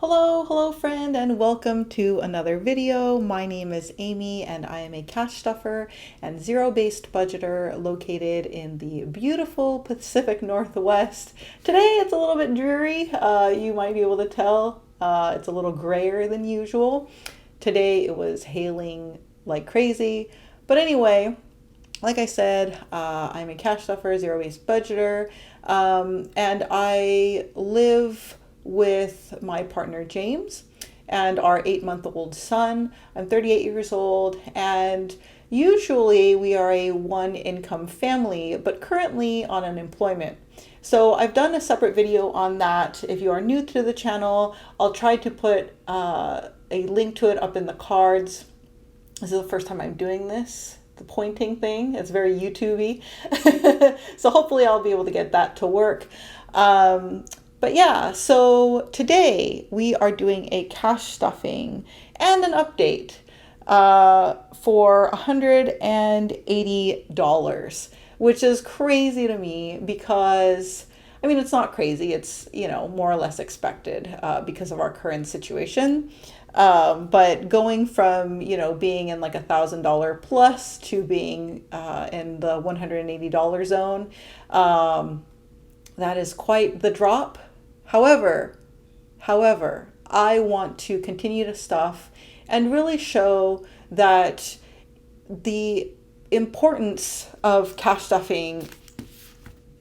Hello friend, and welcome to another video. My name is Amy and I am a cash stuffer and zero-based budgeter located in the beautiful Pacific Northwest. Today it's a little bit dreary. You might be able to tell. It's a little grayer than usual. Today it was hailing like crazy. But anyway, like I said, I'm a cash stuffer, zero-based budgeter, and I live with my partner James and our 8-month-old son. I'm 38 years old, and usually we are a one-income family, but currently on unemployment. So I've done a separate video on that. If you are new to the channel, I'll try to put a link to it up in the cards. This is the first time I'm doing this. The pointing thing, it's very YouTube-y. So hopefully I'll be able to get that to work. But yeah, so today we are doing a cash stuffing and an update for $180, which is crazy to me because, I mean, it's not crazy. It's, more or less expected because of our current situation. But going from, being in like $1,000 plus to being in the $180 zone, that is quite the drop. However, I want to continue to stuff and really show that the importance of cash stuffing,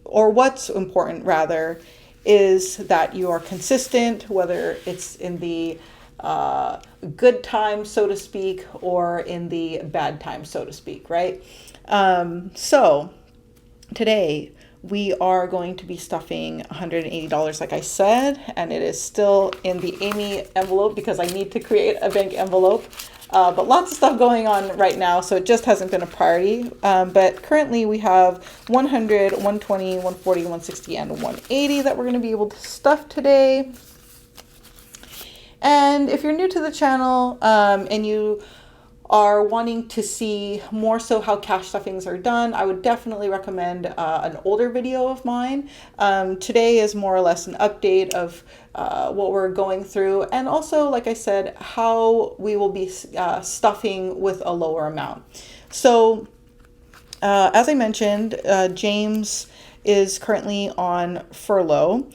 or what's important rather, is that you are consistent, whether it's in the good time, so to speak, or in the bad time, so to speak, right? So today we are going to be stuffing $180, like I said, and it is still in the Amy envelope because I need to create a bank envelope. But lots of stuff going on right now, so it just hasn't been a priority. But currently we have 100, 120, 140, 160, and 180 that we're going to be able to stuff today. And if you're new to the channel and you are wanting to see more so how cash stuffings are done, I would definitely recommend an older video of mine. Today is more or less an update of what we're going through, and also, like I said, how we will be stuffing with a lower amount. So as I mentioned, James is currently on furlough,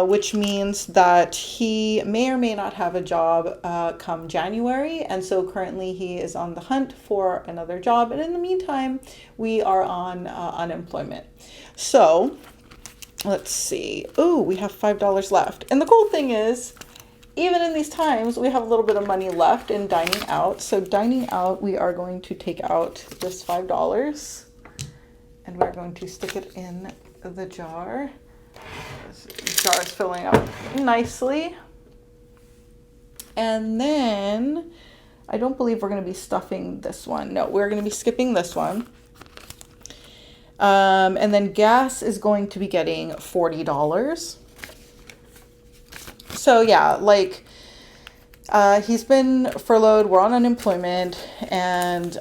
which means that he may or may not have a job come January. And so currently he is on the hunt for another job. And in the meantime, we are on unemployment. So let's see. Oh, we have $5 left. And the cool thing is, even in these times, we have a little bit of money left in dining out. So dining out, we are going to take out this $5. And we're going to stick it in the jar. This jar is filling up nicely. And then, I don't believe we're going to be stuffing this one. No, we're going to be skipping this one. And then gas is going to be getting $40. So yeah, like, he's been furloughed, we're on unemployment, and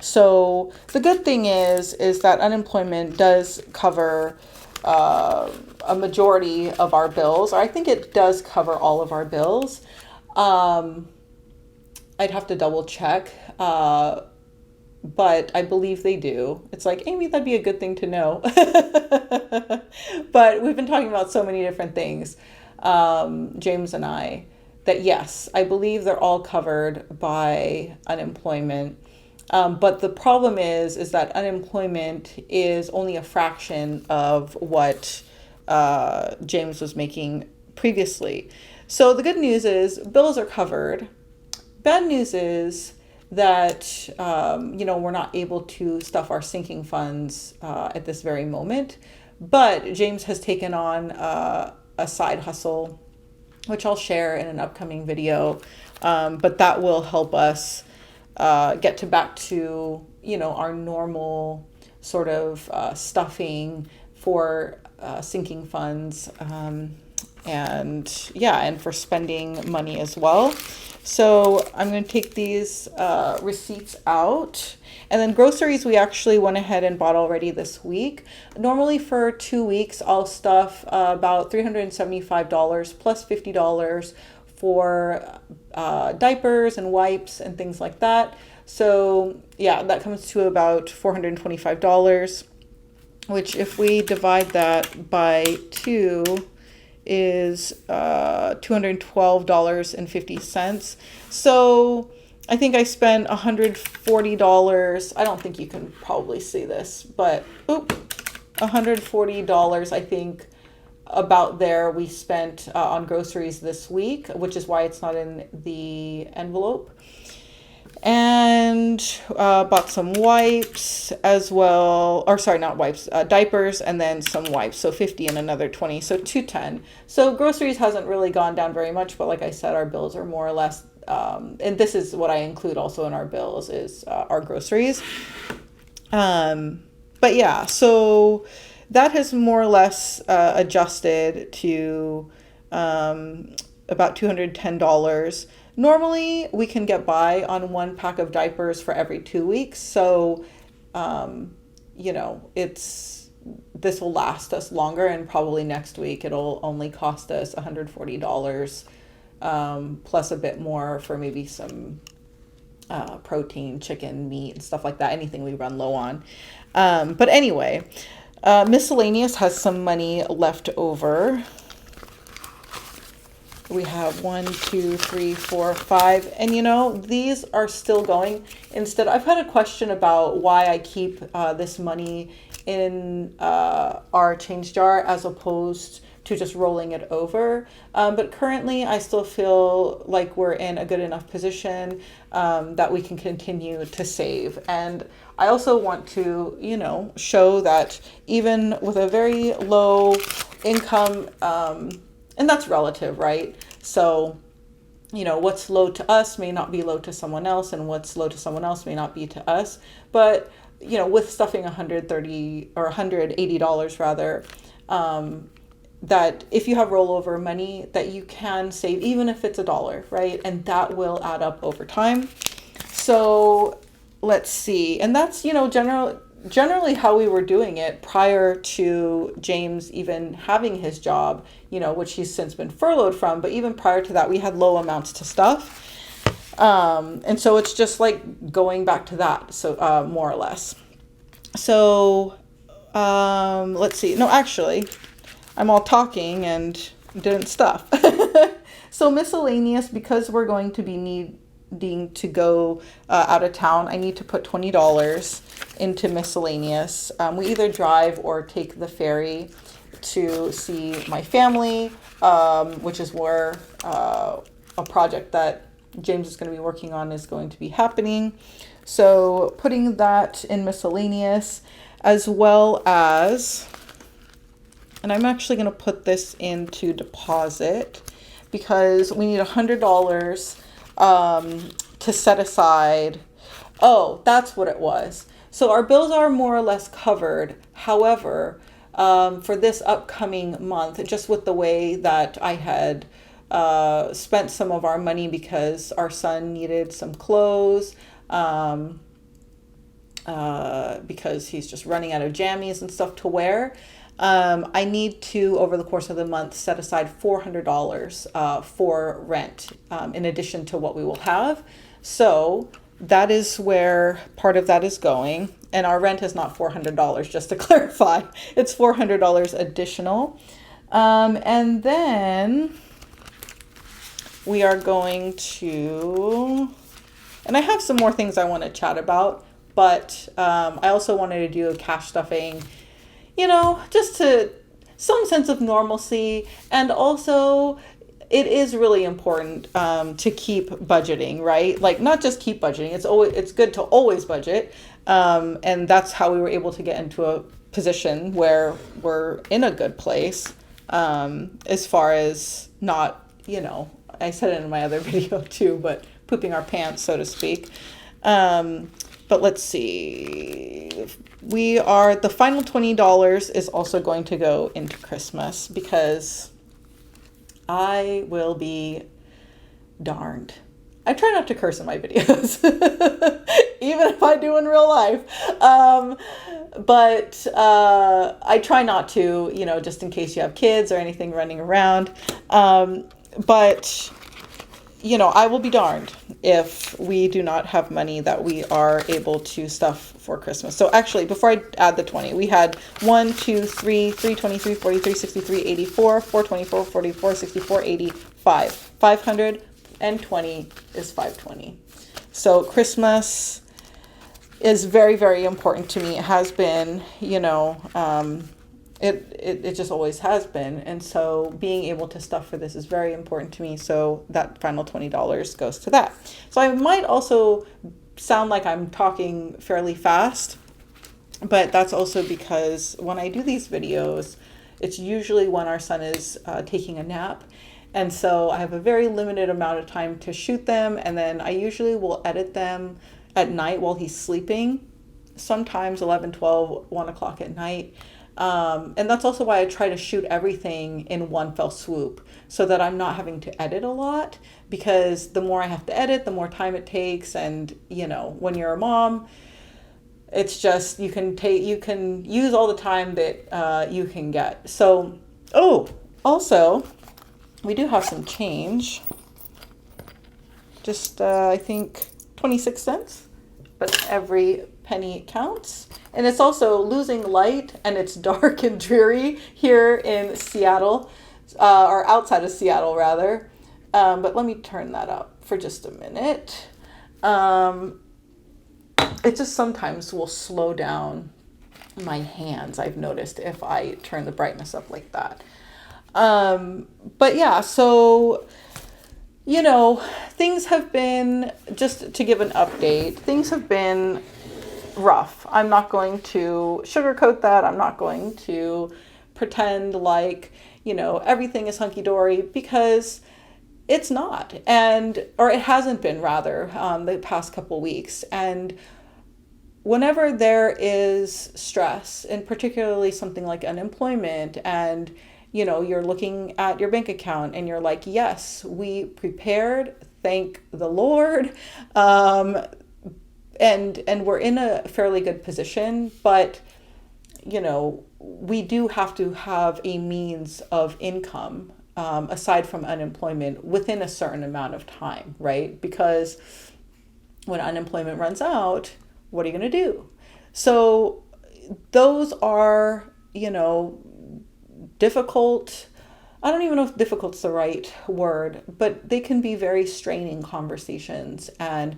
so the good thing is that unemployment does cover a majority of our bills. Or I think it does cover all of our bills. I'd have to double check, but I believe they do. It's like, Amy, that'd be a good thing to know. But we've been talking about so many different things, James and I, that yes, I believe they're all covered by unemployment. But the problem is that unemployment is only a fraction of what James was making previously. So the good news is bills are covered. Bad news is that, we're not able to stuff our sinking funds at this very moment. But James has taken on a side hustle, which I'll share in an upcoming video. But that will help us get back to, our normal sort of stuffing for sinking funds. and yeah, and for spending money as well. So I'm going to take these receipts out. And then groceries, we actually went ahead and bought already this week. Normally for 2 weeks, I'll stuff about $375 plus $50 for diapers and wipes and things like that. So yeah, that comes to about $425, which if we divide that by 2 is $212.50. So I think I spent $140. I don't think you can probably see this, but $140, I think, about there we spent on groceries this week, which is why it's not in the envelope. And bought some wipes as well, or sorry, not wipes, diapers, and then some wipes, so 50 and another 20, so 210. So groceries hasn't really gone down very much, but like I said, our bills are more or less, and this is what I include also in our bills is our groceries. But yeah, so that has more or less adjusted to about $210. Normally, we can get by on 1 pack of diapers for every 2 weeks. So, you know, this will last us longer, and probably next week it'll only cost us $140 plus a bit more for maybe some protein, chicken, meat, and stuff like that, anything we run low on. But anyway, miscellaneous has some money left over. We have 1, 2, 3, 4, 5, and you know, these are still going. Instead, I've had a question about why I keep this money in our change jar as opposed to just rolling it over. But currently, I still feel like we're in a good enough position that we can continue to save. And I also want to, you know, show that even with a very low income, and that's relative, right? So, you know, what's low to us may not be low to someone else, and what's low to someone else may not be to us. But, you know, with stuffing $130 or $180 rather, that if you have rollover money that you can save, even if it's $1, right? And that will add up over time. So let's see. And that's, you know, generally how we were doing it prior to James even having his job, you know, which he's since been furloughed from. But even prior to that, we had low amounts to stuff. And so it's just like going back to that. So more or less. So let's see. No, actually, I'm all talking and didn't stuff. So miscellaneous, because we're going to be needing to go out of town, I need to put $20 into miscellaneous. We either drive or take the ferry to see my family, which is where a project that James is going to be working on is going to be happening. So putting that in miscellaneous, as well as, and I'm actually going to put this into deposit because we need $100 to set aside. Oh, that's what it was. So our bills are more or less covered. However, for this upcoming month, just with the way that I had spent some of our money because our son needed some clothes, because he's just running out of jammies and stuff to wear, I need to, over the course of the month, set aside $400 for rent, in addition to what we will have. So that is where part of that is going. And our rent is not $400, just to clarify. It's $400 additional. And then we are going to, and I have some more things I want to chat about, but I also wanted to do a cash stuffing, you know, just to some sense of normalcy. And also it is really important to keep budgeting, right? Like not just keep budgeting. It's good to always budget. And that's how we were able to get into a position where we're in a good place, as far as not, you know, I said it in my other video too, but pooping our pants, so to speak. But let's see, the final $20 is also going to go into Christmas because I will be darned. I try not to curse in my videos, even if I do in real life. But I try not to, just in case you have kids or anything running around. But I will be darned if we do not have money that we are able to stuff for Christmas. So actually, before I add the 20, we had 1, 2, 3, 323, 43, 63, 84, 424, 44, 64, 85. 520 is 520. So Christmas is very, very important to me. It has been, it just always has been. And so being able to stuff for this is very important to me. So that final $20 goes to that. So I might also sound like I'm talking fairly fast, but that's also because when I do these videos, it's usually when our son is taking a nap. And so I have a very limited amount of time to shoot them. And then I usually will edit them at night while he's sleeping, sometimes 11, 12, 1 o'clock at night. And that's also why I try to shoot everything in one fell swoop so that I'm not having to edit a lot, because the more I have to edit, the more time it takes. And, when you're a mom, it's just, you can use all the time that you can get. So, also, we do have some change. Just, I think 26 cents, but every penny counts. And it's also losing light, and it's dark and dreary here in Seattle, or outside of Seattle rather. But let me turn that up for just a minute. It just sometimes will slow down my hands, I've noticed, if I turn the brightness up like that. But yeah, so, things have been, just to give an update, things have been rough. I'm not going to sugarcoat that. I'm not going to pretend like, everything is hunky-dory, because it's not. Or it hasn't been, rather, the past couple weeks. And whenever there is stress, and particularly something like unemployment, and you're looking at your bank account and you're like, yes, we prepared, thank the Lord. And we're in a fairly good position, but, we do have to have a means of income, aside from unemployment, within a certain amount of time, right? Because when unemployment runs out, what are you going to do? So those are, difficult. I don't even know if difficult's the right word, but they can be very straining conversations, and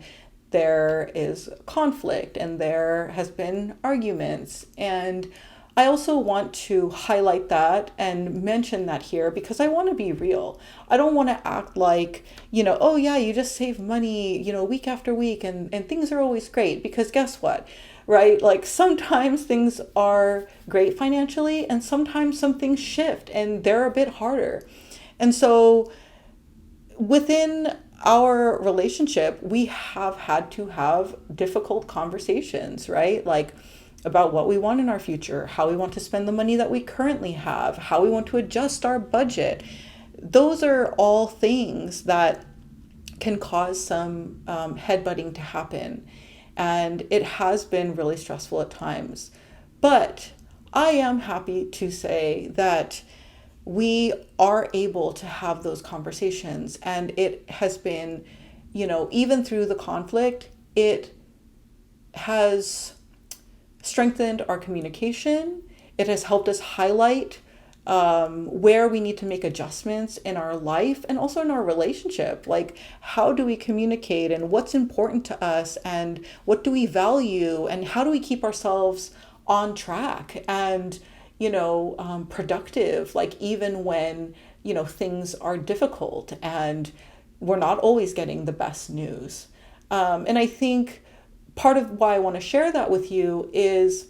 there is conflict, and there has been arguments. And I also want to highlight that and mention that here, because I want to be real. I don't want to act like, oh yeah, you just save money, week after week, and things are always great, because guess what? Right? Like, sometimes things are great financially, and sometimes some things shift and they're a bit harder. And so within our relationship, we have had to have difficult conversations, right? Like, about what we want in our future, how we want to spend the money that we currently have, how we want to adjust our budget. Those are all things that can cause some headbutting to happen. And it has been really stressful at times. But I am happy to say that we are able to have those conversations. And it has been, even through the conflict, it has strengthened our communication. It has helped us highlight where we need to make adjustments in our life and also in our relationship. Like, how do we communicate, and what's important to us, and what do we value, and how do we keep ourselves on track and, productive, like, even when, things are difficult and we're not always getting the best news. And I think part of why I want to share that with you is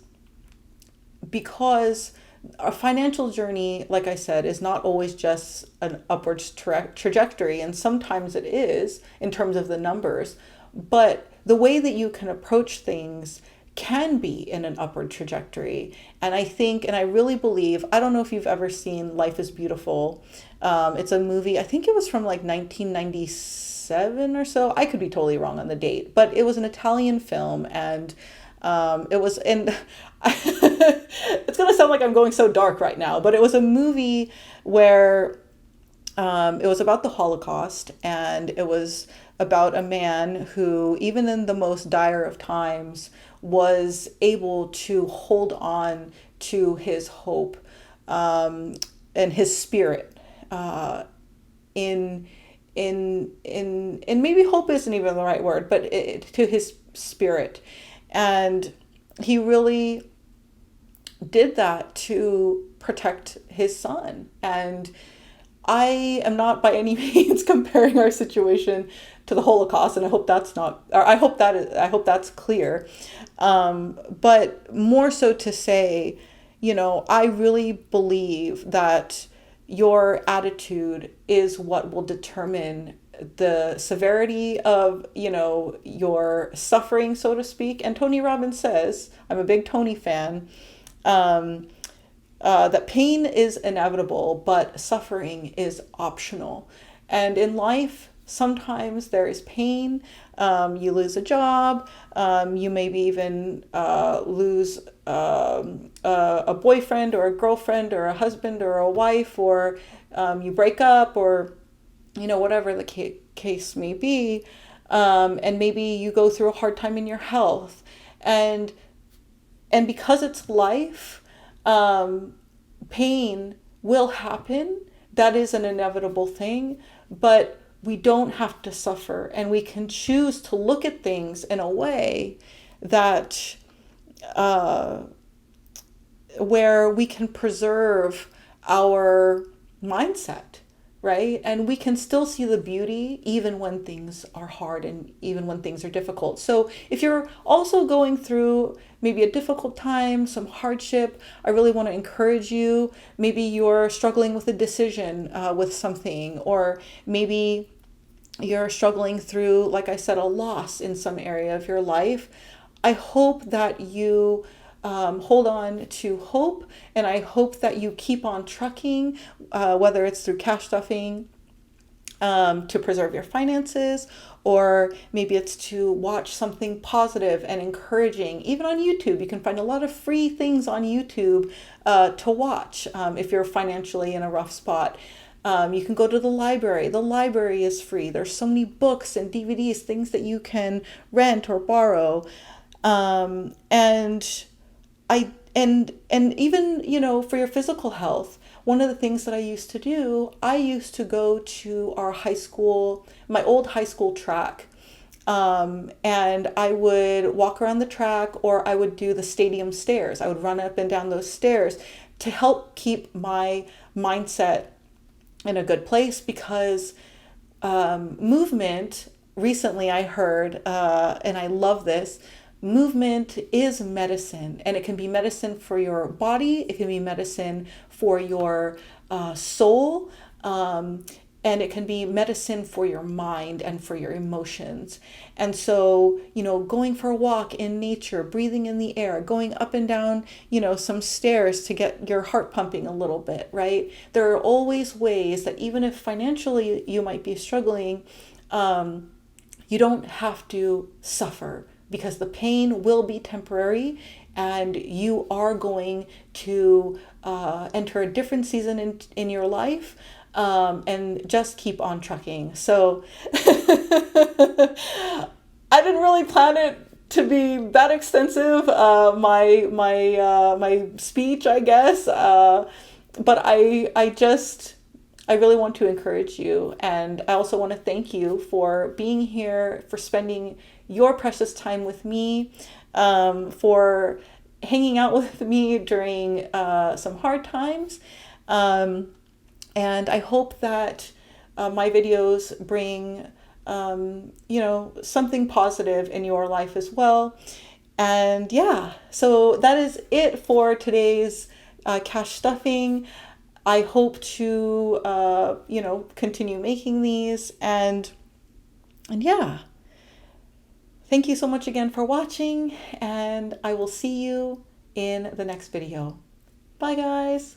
because our financial journey, like I said, is not always just an upwards trajectory. And sometimes it is in terms of the numbers, but the way that you can approach things can be in an upward trajectory. And I think, and I really believe, I don't know if you've ever seen Life is Beautiful. It's a movie, I think it was from like 1997 or so. I could be totally wrong on the date, but it was an Italian film. And it was in, it's going to sound like I'm going so dark right now, but it was a movie where it was about the Holocaust, and it was about a man who, even in the most dire of times, was able to hold on to his hope, and his spirit, in and maybe hope isn't even the right word, but to his spirit. And he really did that to protect his son. And I am not by any means comparing our situation to the Holocaust, and I hope that's not, or I hope that's clear. But more so to say, I really believe that your attitude is what will determine the severity of, your suffering, so to speak. And Tony Robbins says, I'm a big Tony fan, that pain is inevitable, but suffering is optional. And in life, sometimes there is pain. You lose a job. You maybe even lose a boyfriend or a girlfriend or a husband or a wife, or you break up, or whatever the case may be. And maybe you go through a hard time in your health, and because it's life, pain will happen. That is an inevitable thing, but we don't have to suffer, and we can choose to look at things in a way that where we can preserve our mindset, right? And we can still see the beauty even when things are hard and even when things are difficult. So if you're also going through maybe a difficult time, some hardship, I really want to encourage you. Maybe you're struggling with a decision with something, or maybe you're struggling through, like I said, a loss in some area of your life. I hope that you hold on to hope, and I hope that you keep on trucking, whether it's through cash stuffing to preserve your finances, or maybe it's to watch something positive and encouraging. Even on YouTube, you can find a lot of free things on YouTube to watch if you're financially in a rough spot. You can go to the library. The library is free. There's so many books and DVDs, things that you can rent or borrow. And even, for your physical health, one of the things that I used to do, I used to go to my old high school track. And I would walk around the track, or I would do the stadium stairs. I would run up and down those stairs to help keep my mindset in a good place, because movement, recently I heard, and I love this, movement is medicine, and it can be medicine for your body. It can be medicine for your soul, and it can be medicine for your mind and for your emotions. And so, going for a walk in nature, breathing in the air, going up and down, some stairs to get your heart pumping a little bit, right? There are always ways that, even if financially you might be struggling, you don't have to suffer, because the pain will be temporary, and you are going to enter a different season in your life, and just keep on trucking. So I didn't really plan it to be that extensive, my speech, I guess, but I really want to encourage you, and I also want to thank you for being here, for spending your precious time with me, for hanging out with me during some hard times. And I hope that my videos bring, something positive in your life as well. And yeah, so that is it for today's cash stuffing. I hope to, continue making these, and yeah. Thank you so much again for watching, and I will see you in the next video. Bye, guys.